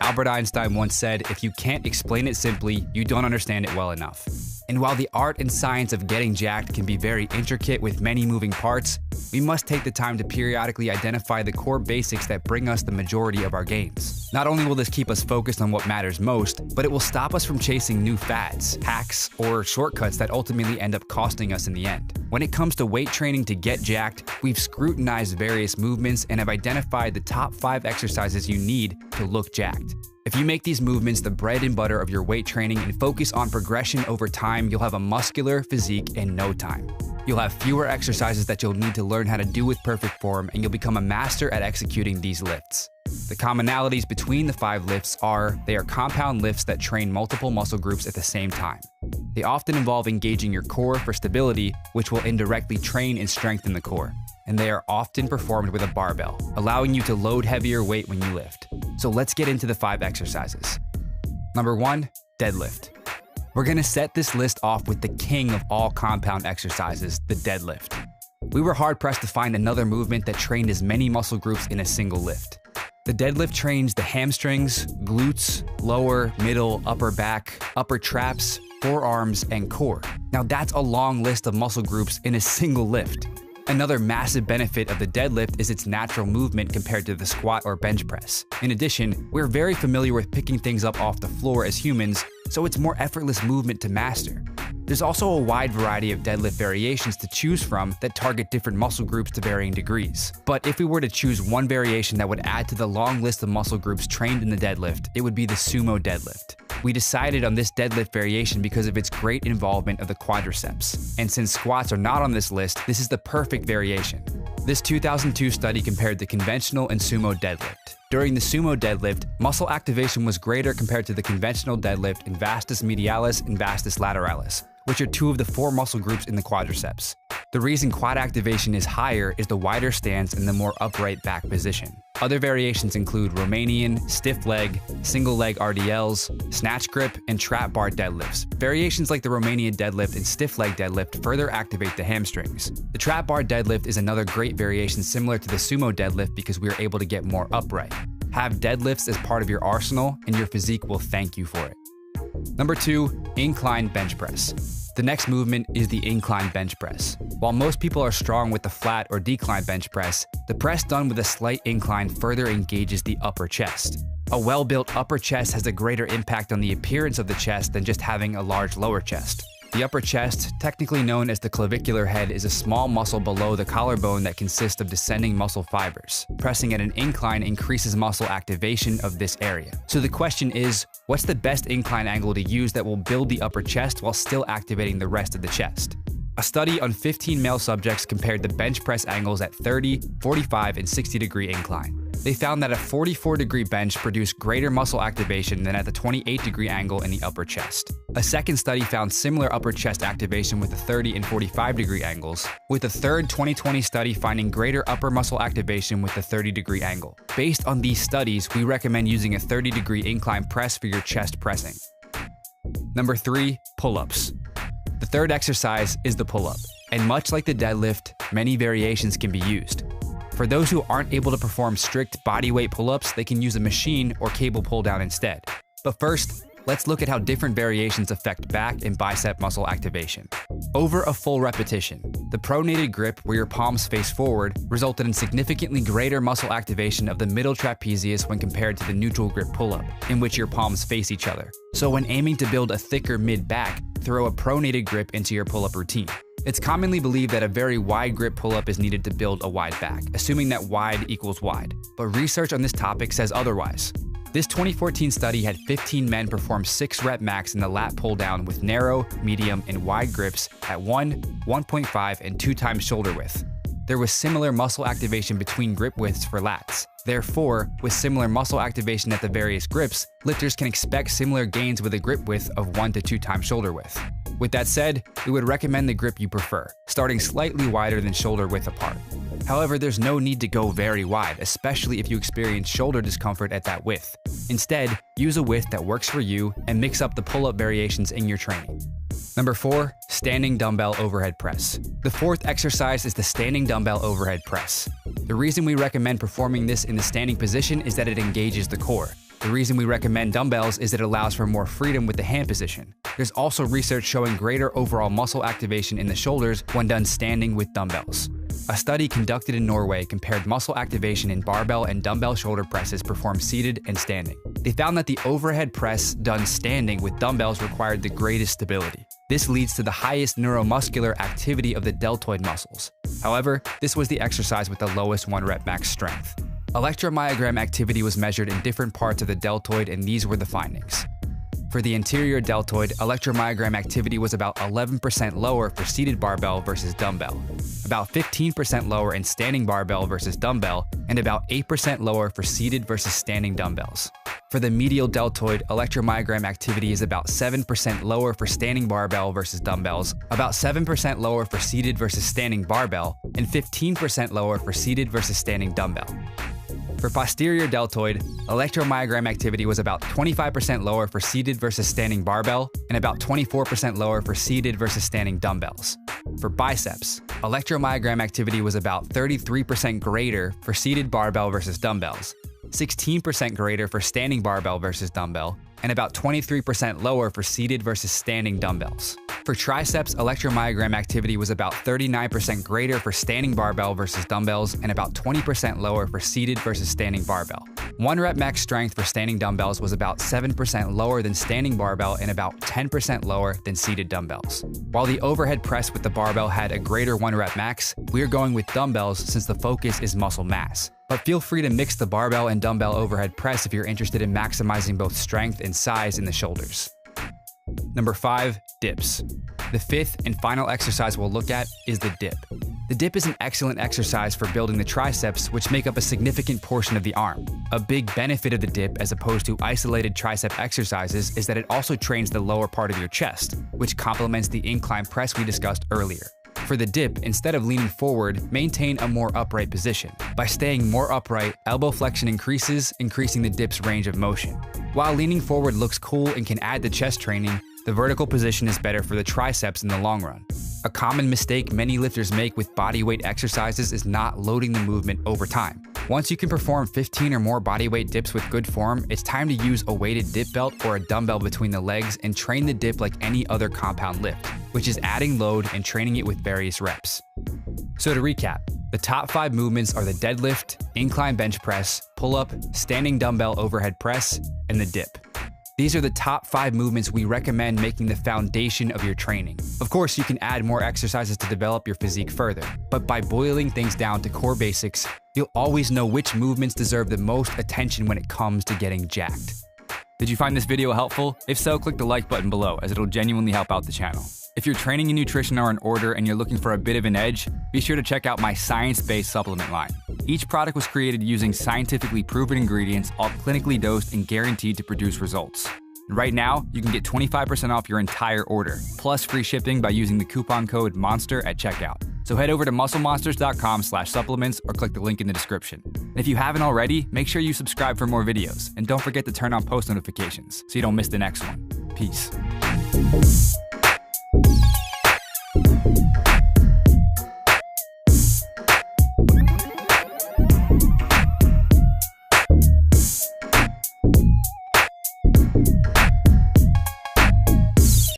Albert Einstein once said, "If you can't explain it simply, you don't understand it well enough." And while the art and science of getting jacked can be very intricate with many moving parts, we must take the time to periodically identify the core basics that bring us the majority of our gains. Not only will this keep us focused on what matters most, but it will stop us from chasing new fads, hacks, or shortcuts that ultimately end up costing us in the end. When it comes to weight training to get jacked, we've scrutinized various movements and have identified the top 5 exercises you need to look jacked. If you make these movements the bread and butter of your weight training and focus on progression over time, you'll have a muscular physique in no time. You'll have fewer exercises that you'll need to learn how to do with perfect form, and you'll become a master at executing these lifts. The commonalities between the 5 lifts are they are compound lifts that train multiple muscle groups at the same time. They often involve engaging your core for stability, which will indirectly train and strengthen the core. And they are often performed with a barbell, allowing you to load heavier weight when you lift. So let's get into the 5 exercises. Number 1, deadlift. We're gonna set this list off with the king of all compound exercises, the deadlift. We were hard pressed to find another movement that trained as many muscle groups in a single lift. The deadlift trains the hamstrings, glutes, lower, middle, upper back, upper traps, forearms, and core. Now that's a long list of muscle groups in a single lift. Another massive benefit of the deadlift is its natural movement compared to the squat or bench press. In addition, we're very familiar with picking things up off the floor as humans, so it's more effortless movement to master. There's also a wide variety of deadlift variations to choose from that target different muscle groups to varying degrees. But if we were to choose one variation that would add to the long list of muscle groups trained in the deadlift, it would be the sumo deadlift. We decided on this deadlift variation because of its great involvement of the quadriceps. And since squats are not on this list, this is the perfect variation. This 2002 study compared the conventional and sumo deadlift. During the sumo deadlift, muscle activation was greater compared to the conventional deadlift in vastus medialis and vastus lateralis, which are 2 of the 4 muscle groups in the quadriceps. The reason quad activation is higher is the wider stance and the more upright back position. Other variations include Romanian, stiff leg, single leg RDLs, snatch grip, and trap bar deadlifts. Variations like the Romanian deadlift and stiff leg deadlift further activate the hamstrings. The trap bar deadlift is another great variation similar to the sumo deadlift because we are able to get more upright. Have deadlifts as part of your arsenal and your physique will thank you for it. Number 2, incline bench press. The next movement is the incline bench press. While most people are strong with the flat or decline bench press, the press done with a slight incline further engages the upper chest. A well-built upper chest has a greater impact on the appearance of the chest than just having a large lower chest. The upper chest, technically known as the clavicular head, is a small muscle below the collarbone that consists of descending muscle fibers. Pressing at an incline increases muscle activation of this area. So the question is, what's the best incline angle to use that will build the upper chest while still activating the rest of the chest? A study on 15 male subjects compared the bench press angles at 30, 45, and 60-degree incline. They found that a 44-degree bench produced greater muscle activation than at the 28-degree angle in the upper chest. A second study found similar upper chest activation with the 30 and 45-degree angles, with a third 2020 study finding greater upper muscle activation with the 30-degree angle. Based on these studies, we recommend using a 30-degree incline press for your chest pressing. Number 3, pull-ups. The third exercise is the pull-up, and much like the deadlift, many variations can be used. For those who aren't able to perform strict bodyweight pull-ups, they can use a machine or cable pull-down instead. But first, let's look at how different variations affect back and bicep muscle activation. Over a full repetition, the pronated grip, where your palms face forward, resulted in significantly greater muscle activation of the middle trapezius when compared to the neutral grip pull-up, in which your palms face each other. So when aiming to build a thicker mid-back, throw a pronated grip into your pull-up routine. It's commonly believed that a very wide grip pull-up is needed to build a wide back, assuming that wide equals wide. But research on this topic says otherwise. This 2014 study had 15 men perform 6 rep max in the lat pull-down with narrow, medium, and wide grips at 1, 1.5, and 2 times shoulder width. There was similar muscle activation between grip widths for lats. Therefore, with similar muscle activation at the various grips, lifters can expect similar gains with a grip width of 1 to 2 times shoulder width. With that said, we would recommend the grip you prefer, starting slightly wider than shoulder width apart. However, there's no need to go very wide, especially if you experience shoulder discomfort at that width. Instead, use a width that works for you and mix up the pull-up variations in your training. Number 4, standing dumbbell overhead press. The fourth exercise is the standing dumbbell overhead press. The reason we recommend performing this in the standing position is that it engages the core. The reason we recommend dumbbells is that it allows for more freedom with the hand position. There's also research showing greater overall muscle activation in the shoulders when done standing with dumbbells. A study conducted in Norway compared muscle activation in barbell and dumbbell shoulder presses performed seated and standing. They found that the overhead press done standing with dumbbells required the greatest stability. This leads to the highest neuromuscular activity of the deltoid muscles. However, this was the exercise with the lowest 1 rep max strength. Electromyogram activity was measured in different parts of the deltoid, and these were the findings. For the anterior deltoid, electromyogram activity was about 11% lower for seated barbell versus dumbbell, about 15% lower in standing barbell versus dumbbell, and about 8% lower for seated versus standing dumbbells. For the medial deltoid, electromyogram activity is about 7% lower for standing barbell versus dumbbells, about 7% lower for seated versus standing barbell, and 15% lower for seated versus standing dumbbell. For posterior deltoid, electromyogram activity was about 25% lower for seated versus standing barbell, and about 24% lower for seated versus standing dumbbells. For biceps, electromyogram activity was about 33% greater for seated barbell versus dumbbells, 16% greater for standing barbell versus dumbbell, and about 23% lower for seated versus standing dumbbells. For triceps, electromyogram activity was about 39% greater for standing barbell versus dumbbells and about 20% lower for seated versus standing barbell. 1 rep max strength for standing dumbbells was about 7% lower than standing barbell and about 10% lower than seated dumbbells. While the overhead press with the barbell had a greater 1 rep max, we are going with dumbbells since the focus is muscle mass. But feel free to mix the barbell and dumbbell overhead press if you're interested in maximizing both strength and size in the shoulders. Number 5, dips. The fifth and final exercise we'll look at is the dip. The dip is an excellent exercise for building the triceps, which make up a significant portion of the arm. A big benefit of the dip as opposed to isolated tricep exercises is that it also trains the lower part of your chest, which complements the incline press we discussed earlier. For the dip, instead of leaning forward, maintain a more upright position. By staying more upright, elbow flexion increases, increasing the dip's range of motion. While leaning forward looks cool and can add to chest training, the vertical position is better for the triceps in the long run. A common mistake many lifters make with bodyweight exercises is not loading the movement over time. Once you can perform 15 or more bodyweight dips with good form, it's time to use a weighted dip belt or a dumbbell between the legs and train the dip like any other compound lift, which is adding load and training it with various reps. So to recap, the top 5 movements are the deadlift, incline bench press, pull-up, standing dumbbell overhead press, and the dip. These are the top 5 movements we recommend making the foundation of your training. Of course, you can add more exercises to develop your physique further, but by boiling things down to core basics, you'll always know which movements deserve the most attention when it comes to getting jacked. Did you find this video helpful? If so, click the like button below as it'll genuinely help out the channel. If your training and nutrition are in order and you're looking for a bit of an edge, be sure to check out my science-based supplement line. Each product was created using scientifically proven ingredients, all clinically dosed and guaranteed to produce results. And right now, you can get 25% off your entire order, plus free shipping by using the coupon code MONSTER at checkout. So head over to musclemonsters.com/supplements or click the link in the description. And if you haven't already, make sure you subscribe for more videos, and don't forget to turn on post notifications so you don't miss the next one. Peace.